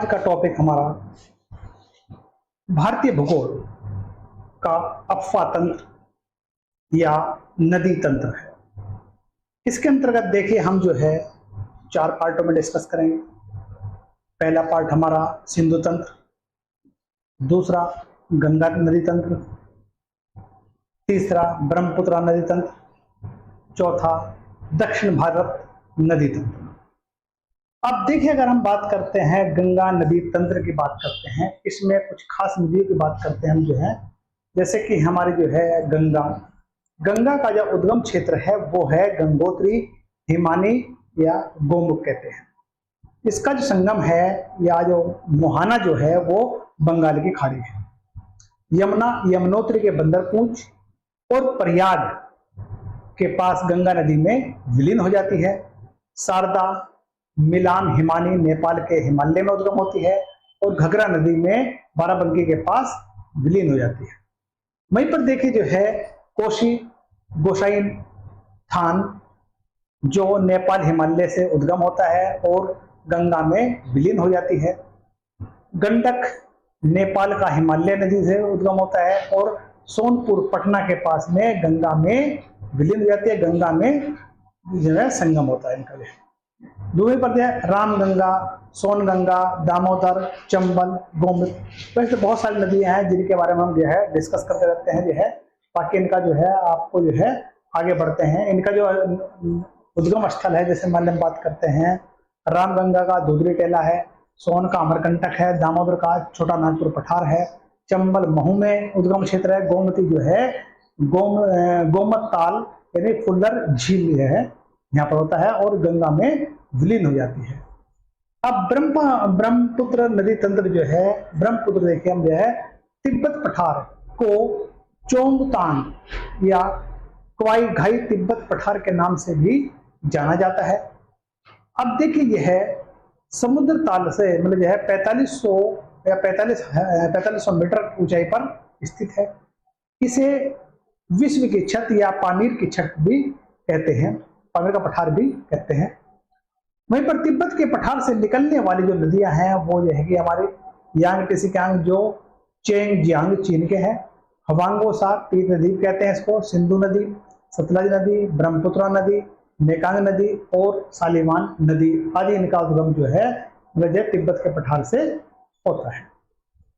आज का टॉपिक हमारा भारतीय भूगोल का अफवा तंत्र या नदी तंत्र है। इसके अंतर्गत देखिए हम जो है 4 पार्टों में डिस्कस करेंगे। पहला पार्ट हमारा सिंधु तंत्र, दूसरा गंगा नदी तंत्र, तीसरा ब्रह्मपुत्र नदी तंत्र, चौथा दक्षिण भारत नदी तंत्र। अब देखिए अगर हम बात करते हैं गंगा नदी तंत्र की बात करते हैं, इसमें कुछ खास नदियों की बात करते हैं हम जो है, जैसे कि हमारी जो है गंगा का जो उद्गम क्षेत्र है वो है गंगोत्री, हिमानी या गोमुख कहते हैं। इसका जो संगम है या जो मुहाना जो है वो बंगाल की खाड़ी है। यमुना यमुनोत्री के बंदरपूंछ और प्रयाग के पास गंगा नदी में विलीन हो जाती है। शारदा, मिलान, हिमानी नेपाल के हिमालय में उद्गम होती है और घघरा नदी में बाराबंकी के पास विलीन हो जाती है। वहीं पर देखिए जो है कोशी गोसाइन थान जो नेपाल हिमालय से उद्गम होता है और गंगा में विलीन हो जाती है। गंडक नेपाल का हिमालय नदी से उद्गम होता है और सोनपुर पटना के पास में गंगा में विलीन हो जाती है। गंगा में जो है संगम होता है इनका। दूसरी पर रामगंगा, सोनगंगा, दामोदर, चंबल, गोमती, वैसे बहुत सारी नदियां हैं जिनके बारे में हम जो है डिस्कस करते रहते हैं जो है, ताकि इनका जो है आपको जो है आगे बढ़ते हैं। इनका जो उद्गम स्थल है, जैसे मान हम बात करते हैं रामगंगा का धुधरी टेला है, सोन का अमरकंटक है, दामोदर का छोटा नागपुर पठार है, चंबल महू में उद्गम क्षेत्र है, गोमती जो है गोमत ताल यानी फुल्लर झील है यहाँ पर होता है और गंगा में विलीन हो जाती है। अब ब्रह्मपुत्र नदी तंत्र जो है, ब्रह्मपुत्र देखिए हम जो है तिब्बत पठार को चोंगतांग या क्वाई घाई तिब्बत पठार के नाम से भी जाना जाता है। अब देखिए यह है समुद्र ताल से मतलब जो है 4500 या 4500 मीटर ऊंचाई पर स्थित है। इसे विश्व की छत या पामीर की छत भी कहते हैं, पामीर का पठार भी कहते हैं। वहीं पर तिब्बत के पठार से निकलने वाली जो नदियां हैं वो ये है कि हमारी यांगत्से जो चेंगजियांग चीन के हैं, हवांगोसा तीर्थ नदी कहते हैं इसको, सिंधु नदी, सतलज नदी, ब्रह्मपुत्र नदी, मेकांग नदी और सालीवान नदी आदि इनका उद्गम जो है वह तिब्बत के पठार से होता है।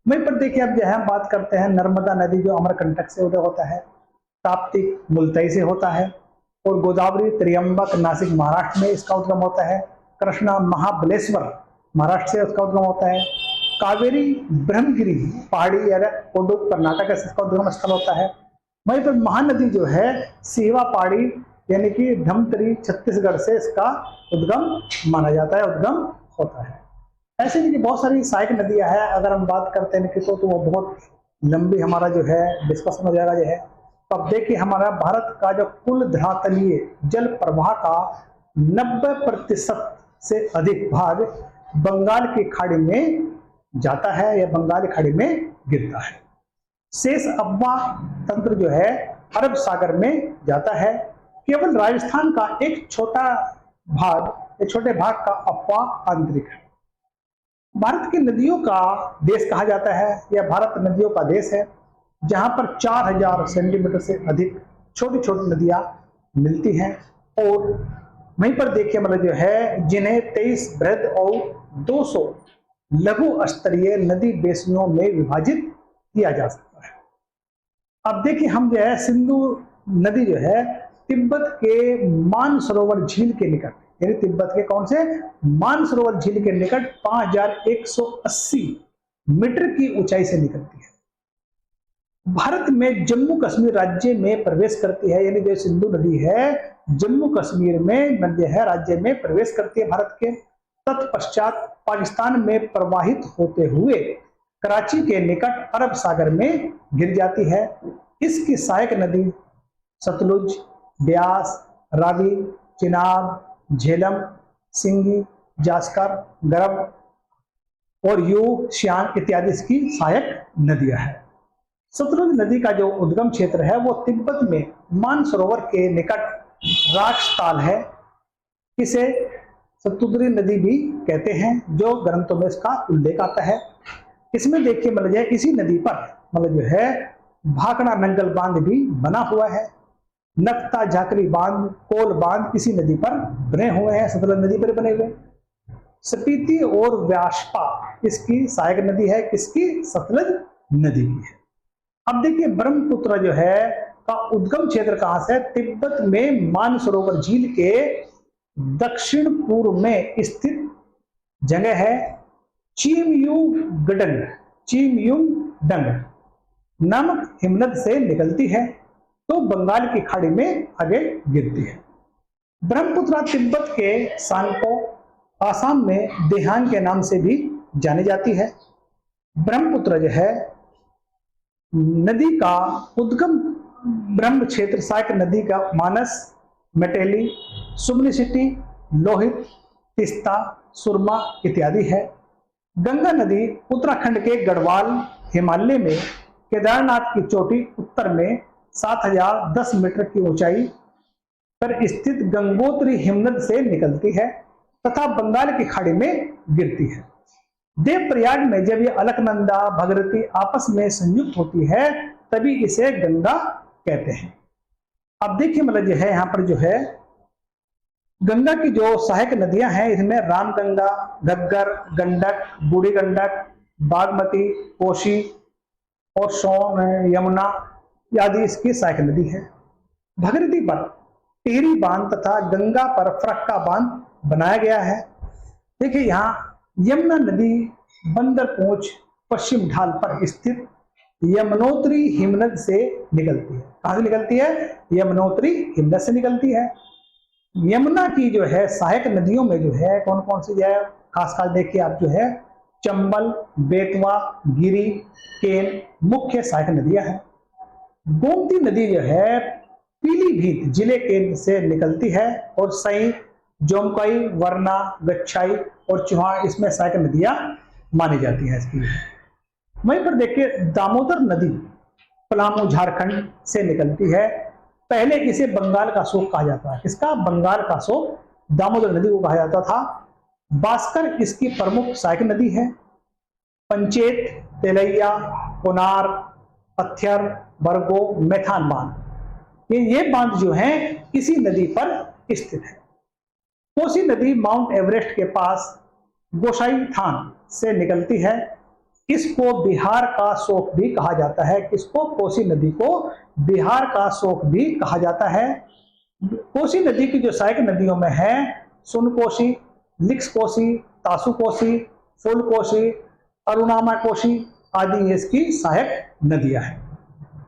वहीं पर देखिए अब जो है बात करते हैं नर्मदा नदी जो अमरकंटक से उदय होता है, ताप्ती मुल्तई से होता है और गोदावरी त्र्यंबक नासिक महाराष्ट्र में इसका उद्गम होता है। कृष्णा महाबलेश्वर महाराष्ट्र से उसका उद्गम होता है। कावेरी ब्रह्मगिरी पहाड़ी या कोडुक कर्नाटक से इसका उद्गम स्थल होता है। वहीं पर महानदी जो है सीवा पहाड़ी यानी कि धमतरी छत्तीसगढ़ से इसका उद्गम माना जाता है, उद्गम होता है। ऐसे देखिए बहुत सारी सहायक नदियां हैं। अगर हम बात करते हैं तो वो बहुत लंबी हमारा जो है डिस्कशन हो जाएगा जो है। तो अब देखिए हमारा भारत का जो कुल धरातलीय जल प्रवाह का 90% से अधिक भाग बंगाल की खाड़ी में जाता है या बंगाल की खाड़ी में गिरता है। शेष अफवा तंत्र जो है अरब सागर में जाता है। केवल राजस्थान का एक छोटे भाग का अफवा आंतरिक है। भारत की नदियों का देश कहा जाता है या भारत नदियों का देश है, जहां पर 4000 सेंटीमीटर से अधिक छोटी छोटी नदियां मिलती हैं और वहीं पर देखिए मतलब जो है जिन्हें 23 बृहद और 200 लघु स्तरीय नदी बेसिनों में विभाजित किया जा सकता है। अब देखिए हम जो है सिंधु नदी जो है तिब्बत के मानसरोवर झील के निकट, यानी तिब्बत के कौन से मानसरोवर झील के निकट 5180 मीटर की ऊंचाई से निकलती है। भारत में जम्मू कश्मीर राज्य में प्रवेश करती है, यानी जो सिंधु नदी है जम्मू कश्मीर में नदी है राज्य में प्रवेश करती है भारत के। तत्पश्चात पाकिस्तान में प्रवाहित होते हुए कराची के निकट अरब सागर में गिर जाती है। इसकी सहायक नदी सतलुज, ब्यास, रावी, चिनाब, झेलम, सिंगी, जास्कर, गरब और यू, श्यान इत्यादि इसकी सहायक नदियां हैं। सतलुज नदी का जो उद्गम क्षेत्र है वो तिब्बत में मानसरोवर के निकट राक्षताल है। इसे सतुद्री नदी भी कहते हैं, जो ग्रंथों में इसका उल्लेख आता है। इसमें देखिए मतलब जो है इसी नदी पर मतलब जो है भाखड़ा नंगल बांध भी बना हुआ है। नक्ता झाकरी बांध, कोल बांध इसी नदी पर बने हुए हैं, सतलज नदी पर बने हुए। स्पीति और व्यासपा इसकी सहायक नदी है, किसकी? सतलज नदी की है। अब देखिए ब्रह्मपुत्र जो है का उद्गम क्षेत्र कहां से? तिब्बत में मानसरोवर झील के दक्षिण पूर्व में स्थित जगह है चिमयुंगडंग, चिमयुंगडंग नामक हिमनद से निकलती है तो बंगाल की खाड़ी में आगे गिरती है। ब्रह्मपुत्र तिब्बत के सांगपो, आसाम में देहांग के नाम से भी जानी जाती है। ब्रह्मपुत्र जो है नदी का उद्गम ब्रह्म क्षेत्र सहायक नदी का मानस, मेटेली, सुमनीसिटी, लोहित, तिस्ता, सुरमा इत्यादि है। गंगा नदी उत्तराखंड के गढ़वाल हिमालय में केदारनाथ की चोटी उत्तर में 7010 मीटर की ऊंचाई पर स्थित गंगोत्री हिमनद से निकलती है तथा बंगाल की खाड़ी में गिरती है। देवप्रयाग में जब ये अलकनंदा भगीरथी आपस में संयुक्त होती है तभी इसे गंगा कहते हैं। अब देखिए मतलब जो है यहाँ पर जो है गंगा की जो सहायक नदियां हैं इसमें रामगंगा, घग्गर, गंडक, बूढ़ी गंडक, बागमती, कोसी और सोन, यमुना आदि इसकी सहायक नदी है। भगीरथी पर टिहरी बांध तथा गंगा पर फरक्का बांध बनाया गया है। देखिए यहाँ यमुना नदी बंदरपूंछ पश्चिम ढाल पर स्थित यमुनोत्री हिमनद से निकलती है। कहां से निकलती है? यमुनोत्री हिमनद से निकलती है। यमुना की जो है सहायक नदियों में जो है कौन कौन सी है? खासकर देखिए आप जो है चंबल, बेतवा, गिरी, केन मुख्य सहायक नदियां हैं। गोमती नदी जो है पीलीभीत जिले के से निकलती है और सई, जोमकई, वरना, गच्छाई और चुहान इसमें सहायक नदियां मानी जाती हैं इसकी। वहीं पर देखिए दामोदर नदी पलामू झारखंड से निकलती है। पहले इसे बंगाल का शोक कहा जाता है। किसका? बंगाल का शोक दामोदर नदी को कहा जाता था। भास्कर इसकी प्रमुख सहायक नदी है। पंचेत, तेलैया, कोनार, पत्थर, बरगो, मैथान बांध ये बांध जो हैं इसी नदी पर स्थित है। कोसी नदी माउंट एवरेस्ट के पास गोसाई थान से निकलती है। इसको बिहार का शोक भी कहा जाता है। किसको? कोसी नदी को बिहार का शोक भी कहा जाता है। कोसी नदी की जो सहायक नदियों में है सुनकोसी, लिक्स कोसी, तासु कोसी, फुल कोसी, अरुणामा कोसी आदि इसकी सहायक नदियां हैं।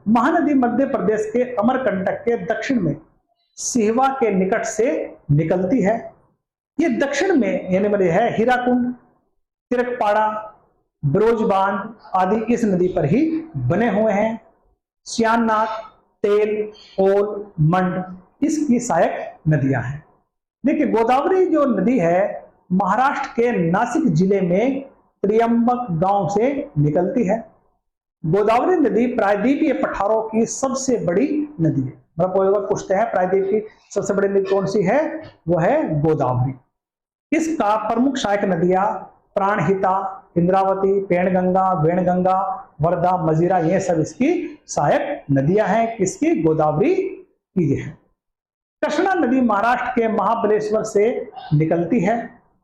महानदी मध्य प्रदेश के अमरकंटक के दक्षिण में सिहवा के निकट से निकलती है। ये दक्षिण में यानी मतलब है हीराकुंड, तिरकपाड़ा, ब्रोजबांध आदि इस नदी पर ही बने हुए हैं। श्याननाथ, तेल, ओल, मंड इसकी सहायक नदियां हैं। देखिए गोदावरी जो नदी है महाराष्ट्र के नासिक जिले में त्रियंबक गांव से निकलती है। गोदावरी नदी प्रायद्वीपीय पठारों की सबसे बड़ी नदी है। मतलब कोई बार पूछते हैं प्रायद्वीप की सबसे बड़ी नदी कौन सी है? वो है गोदावरी। इसका प्रमुख सहायक नदियां प्राणहिता, इंद्रावती, पेणगंगा, वेणगंगा, वर्धा, मजीरा ये सब इसकी सहायक नदियां हैं। किसकी? गोदावरी की है। कृष्णा नदी महाराष्ट्र के महाबलेश्वर से निकलती है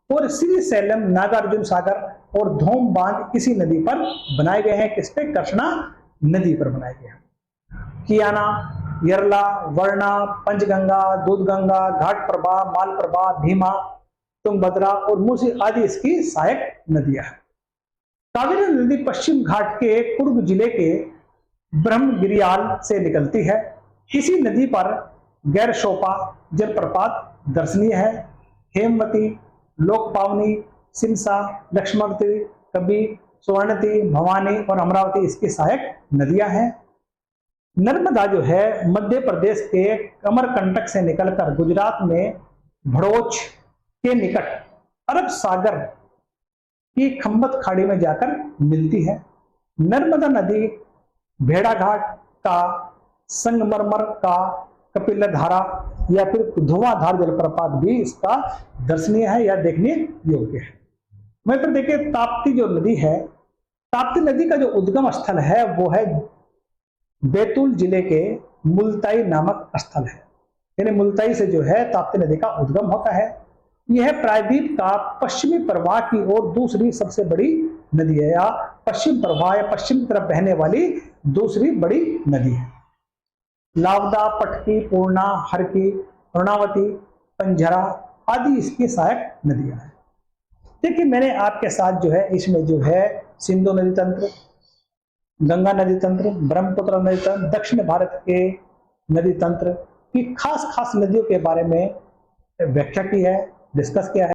और श्रीशैलम, नागार्जुन सागर और धोम बांध इसी नदी पर बनाए गए हैं। किस पे? कृष्णा नदी पर बनाए गए हैं। कियाना, यरला, वर्णा, पंचगंगा, दूधगंगा, घाट प्रभा, मालप्रभा, भीमा, तुंगभद्रा और मूसी आदि इसकी सहायक नदियां हैं। कावेरी नदी पश्चिम घाट के कुर्ग जिले के ब्रह्मगिरियाल से निकलती है। इसी नदी पर गैरशोपा जलप्रपात दर्शनीय है। हेमवती, लोकपावनी, सिमसा, लक्ष्मणवती, कबी, स्वर्णती, भवानी और अमरावती इसकी सहायक नदियां हैं। नर्मदा जो है मध्य प्रदेश के अमरकंटक से निकलकर गुजरात में भड़ोच के निकट अरब सागर की खंबत खाड़ी में जाकर मिलती है। नर्मदा नदी भेड़ाघाट का, संगमरमर का, कपिलधारा या फिर धुआंधार जलप्रपात भी इसका दर्शनीय है या देखने योग्य है। वहीं पर देखिए ताप्ती जो नदी है, ताप्ती नदी का जो उद्गम स्थल है वो है बैतूल जिले के मुल्ताई नामक स्थल है। यानी मुल्ताई से जो है ताप्ती नदी का उद्गम होता है। यह प्रायद्वीप का पश्चिमी प्रवाह की ओर दूसरी सबसे बड़ी नदी है, या पश्चिम प्रवाह या पश्चिम की तरफ बहने वाली दूसरी बड़ी नदी है। लावदा, पटकी, पूर्णा, हरकी, कर्णावती, पंजरा आदि इसकी सहायक नदियां हैं। देखिए मैंने आपके साथ जो है इसमें जो है सिंधु नदी तंत्र, गंगा नदी तंत्र, ब्रह्मपुत्र नदी तंत्र, दक्षिण भारत के नदी तंत्र की खास खास नदियों के बारे में व्याख्या की है, डिस्कस किया है।